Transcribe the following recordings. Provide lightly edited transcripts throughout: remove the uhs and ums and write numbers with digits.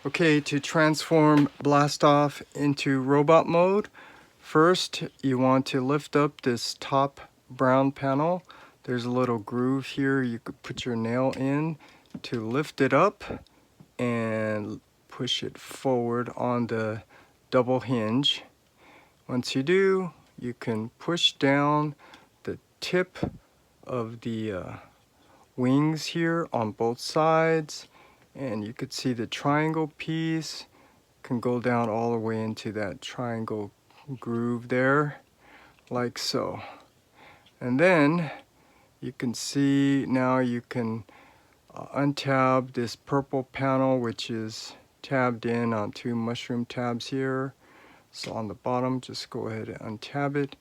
Okay, to transform blast off into robot mode, first you want to lift up this top brown panel. There's a little groove here you could put your nail in to lift it up and push it forward on the double hinge. Once you do, you can push down the tip of the wings here on both sides, and you could see the triangle piece can go down all the way into that triangle groove there, like so. And then you can see now you can untab this purple panel, which is tabbed in on two mushroom tabs here. So on the bottom, just go ahead and untab it,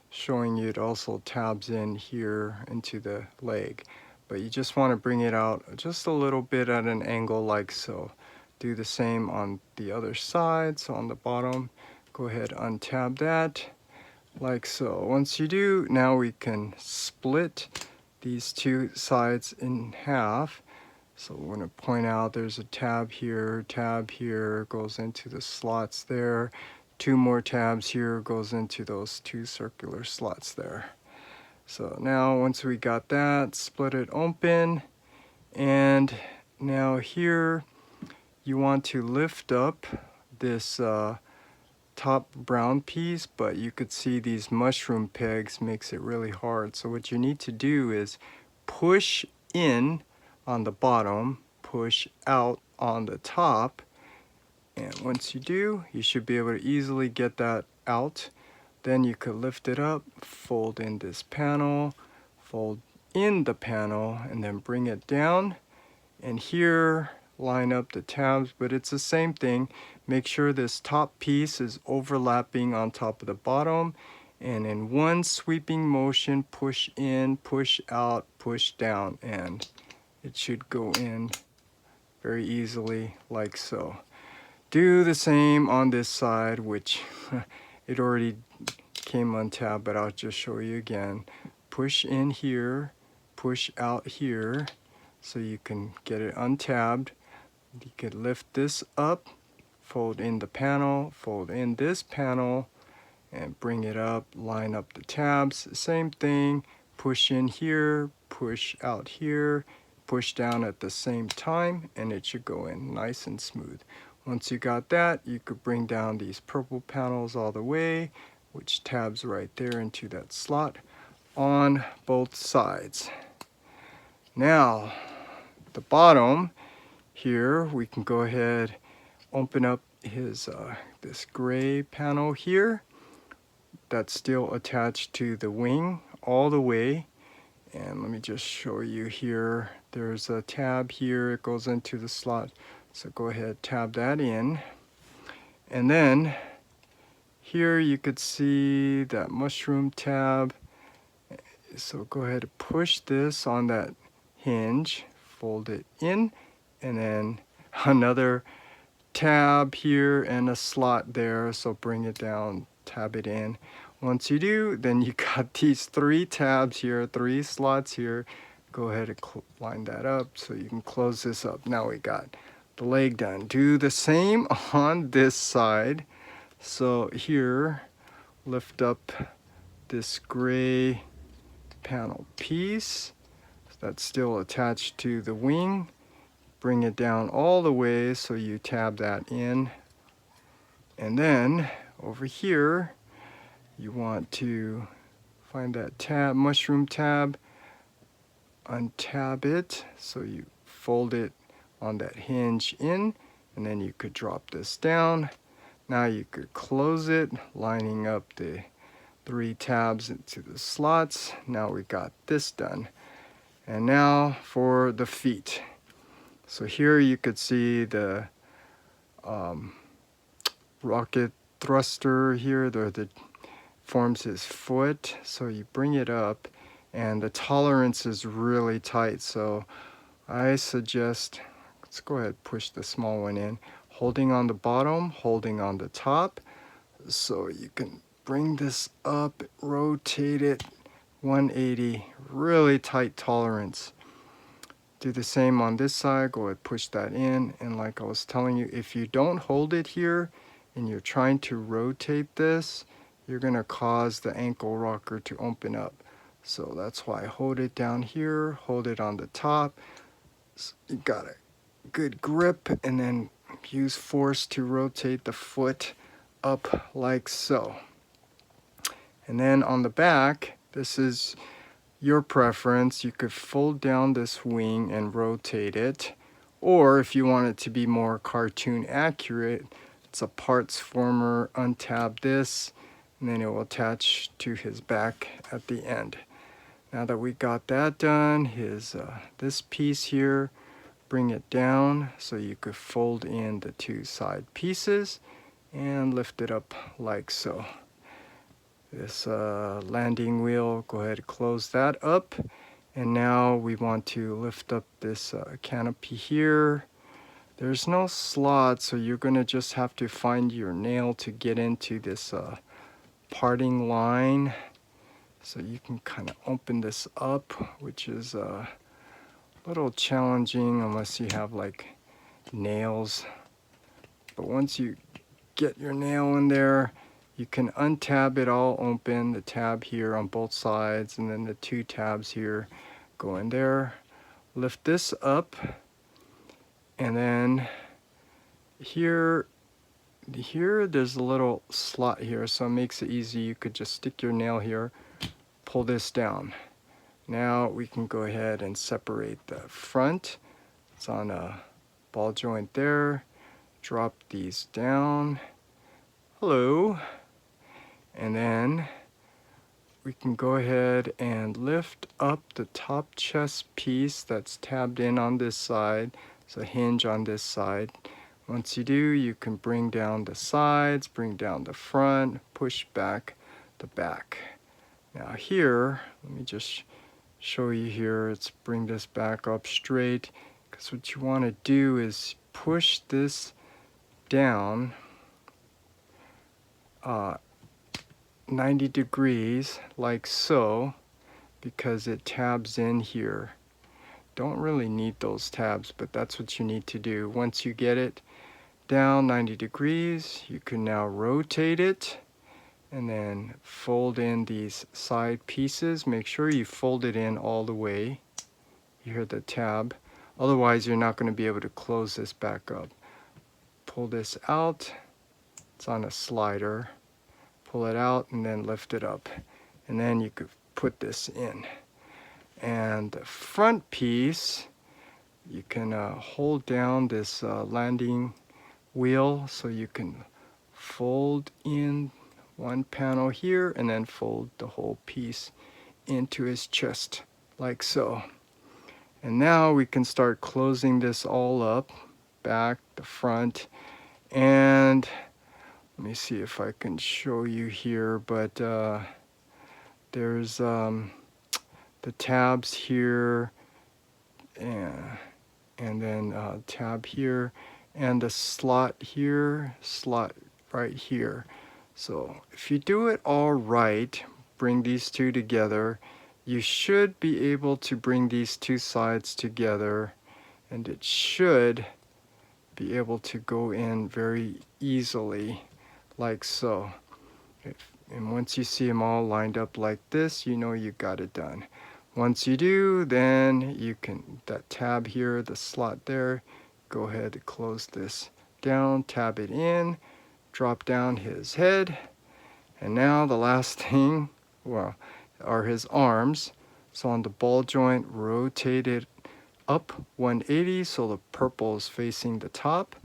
showing you it also tabs in here into the leg. But you just want to bring it out just a little bit at an angle like so. Do the same on the other side. So on the bottom, go ahead, untab that like so. Once you do, now we can split these two sides in half. So we're going to point out there's a tab here, goes into the slots there. Two more tabs here, goes into those two circular slots there. So now once we got that, split it open, and now here you want to lift up this top brown piece, but you could see these mushroom pegs makes it really hard. So what you need to do is push in on the bottom, push out on the top, and once you do, you should be able to easily get that out. Then you could lift it up, fold in this panel, fold in the panel, and then bring it down. And here, line up the tabs, but it's the same thing. Make sure this top piece is overlapping on top of the bottom, and in one sweeping motion, push in, push out, push down, and it should go in very easily like so. Do the same on this side, which it already came untabbed, but I'll just show you again. Push in here, push out here, so you can get it untabbed. You could lift this up, fold in the panel, fold in this panel, and bring it up, line up the tabs. Same thing, push in here, push out here, push down at the same time, and it should go in nice and smooth. Once you got that, you could bring down these purple panels all the way, which tabs right there into that slot on both sides. Now, the bottom here, we can go ahead, open up his this gray panel here that's still attached to the wing all the way. And let me just show you here. There's a tab here, it goes into the slot. So go ahead, tab that in. And then here you could see that mushroom tab. So go ahead and push this on that hinge, fold it in, and then another tab here and a slot there. So bring it down, tab it in. Once you do, then you got these three tabs here, three slots here. Go ahead and line that up so you can close this up. Now we got the leg done. Do the same on this side. So here, lift up this gray panel piece that's still attached to the wing. Bring it down all the way so you tab that in. And then over here, you want to find that tab, mushroom tab, untab it so you fold it on that hinge in, and then you could drop this down. Now you could close it, lining up the three tabs into the slots. Now we got this done. And now for the feet. So here you could see the rocket thruster here that forms his foot. So you bring it up, and the tolerance is really tight. So I suggest, let's go ahead and push the small one in, holding on the bottom, holding on the top. So you can bring this up, rotate it 180, really tight tolerance. Do the same on this side, go ahead, push that in, and like I was telling you, if you don't hold it here and you're trying to rotate this, you're gonna cause the ankle rocker to open up. So that's why I hold it down here, hold it on the top. So you got a good grip, and then use force to rotate the foot up like so. And then on the back, this is your preference. You could fold down this wing and rotate it, or if you want it to be more cartoon accurate, it's a parts former. Untab this, and then it will attach to his back at the end. Now that we got that done, this piece here, bring it down so you could fold in the two side pieces and lift it up like so. This landing wheel, go ahead and close that up. And now we want to lift up this canopy here. There's no slot, so you're gonna just have to find your nail to get into this parting line. So you can kind of open this up, which is a little challenging unless you have like nails. But once you get your nail in there, you can untab it all open, the tab here on both sides, and then the two tabs here go in there. Lift this up, and then here there's a little slot here, so it makes it easy. You could just stick your nail here, pull this down. Now we can go ahead and separate the front. It's on a ball joint there. Drop these down. Hello. And then we can go ahead and lift up the top chest piece that's tabbed in on this side. So hinge on this side. Once you do, you can bring down the sides, bring down the front, push back the back. Now here, let me just show you here. Let's bring this back up straight, because what you want to do is push this down 90 degrees like so, because it tabs in here. Don't really need those tabs, but that's what you need to do. Once you get it down 90 degrees, you can now rotate it and then fold in these side pieces. Make sure you fold it in all the way. You hear the tab. Otherwise, you're not going to be able to close this back up. Pull this out. It's on a slider. Pull it out and then lift it up. And then you could put this in. And the front piece, you can hold down this landing wheel so you can fold in one panel here and then fold the whole piece into his chest like so. And now we can start closing this all up, back, the front, and let me see if I can show you here, but there's the tabs here, and then tab here, and the slot here, slot right here. So if you do it all right, bring these two together, you should be able to bring these two sides together, and it should be able to go in very easily like so. And once you see them all lined up like this, you know you got it done. Once you do, then you can, that tab here, the slot there, go ahead and close this down, tab it in, drop down his head, and now the last thing, well, are his arms. So on the ball joint, rotate it up 180 so the purple is facing the top,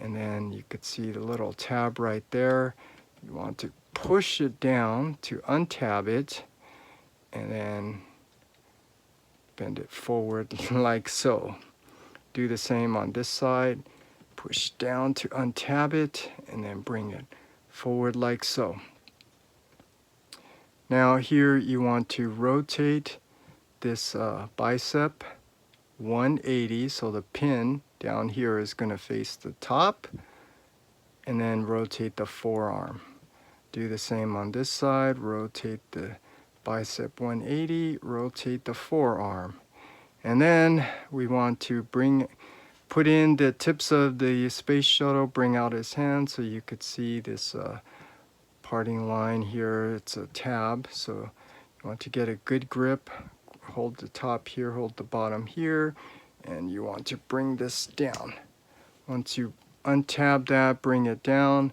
and then you could see the little tab right there. You want to push it down to untab it, and then bend it forward like so. Do the same on this side. Push down to untab it, and then bring it forward like so. Now here you want to rotate this bicep 180, so the pin down here is going to face the top, and then rotate the forearm. Do the same on this side, rotate the bicep 180, rotate the forearm. And then we want to put in the tips of the space shuttle, bring out his hand so you could see this parting line here. It's a tab, so you want to get a good grip. Hold the top here, hold the bottom here, and you want to bring this down. Once you untab that, bring it down.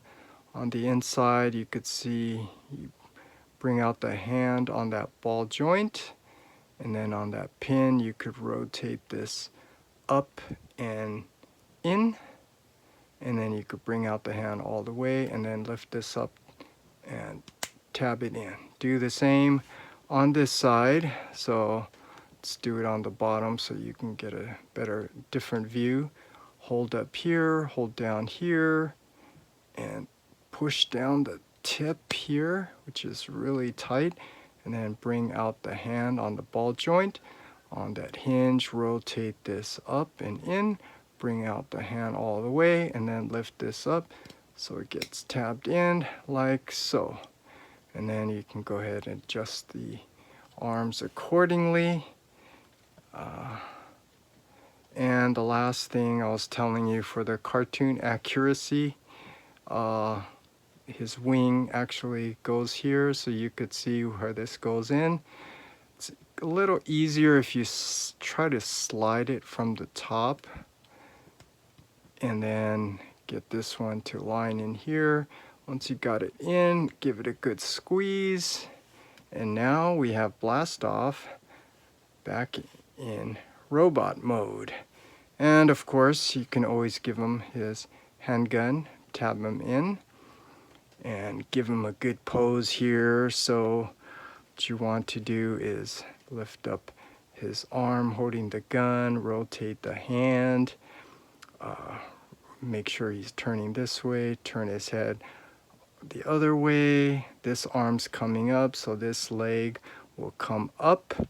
On the inside, you could see you bring out the hand on that ball joint, and then on that pin, you could rotate this up and in, and then you could bring out the hand all the way and then lift this up and tab it in. Do the same on this side. So let's do it on the bottom so you can get a better, different view. Hold up here, hold down here, and push down the tip here, which is really tight, and then bring out the hand on the ball joint. On that hinge, rotate this up and in, bring out the hand all the way, and then lift this up so it gets tabbed in like so. And then you can go ahead and adjust the arms accordingly. And the last thing I was telling you, for the cartoon accuracy, his wing actually goes here, so you could see where this goes in. It's a little easier if you try to slide it from the top and then get this one to line in here. Once you got it in, give it a good squeeze, and now we have Blast Off back in robot mode. And of course, you can always give him his handgun, tab him in, and give him a good pose here. So what you want to do is lift up his arm holding the gun, rotate the hand, make sure he's turning this way, turn his head the other way. This arm's coming up, so this leg will come up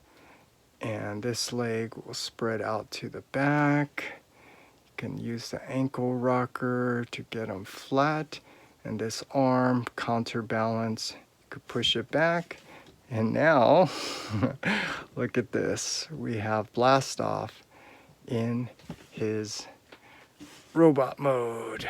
and this leg will spread out to the back. You can use the ankle rocker to get him flat, and this arm counterbalance, you could push it back. And now look at this, we have Blast Off in his robot mode.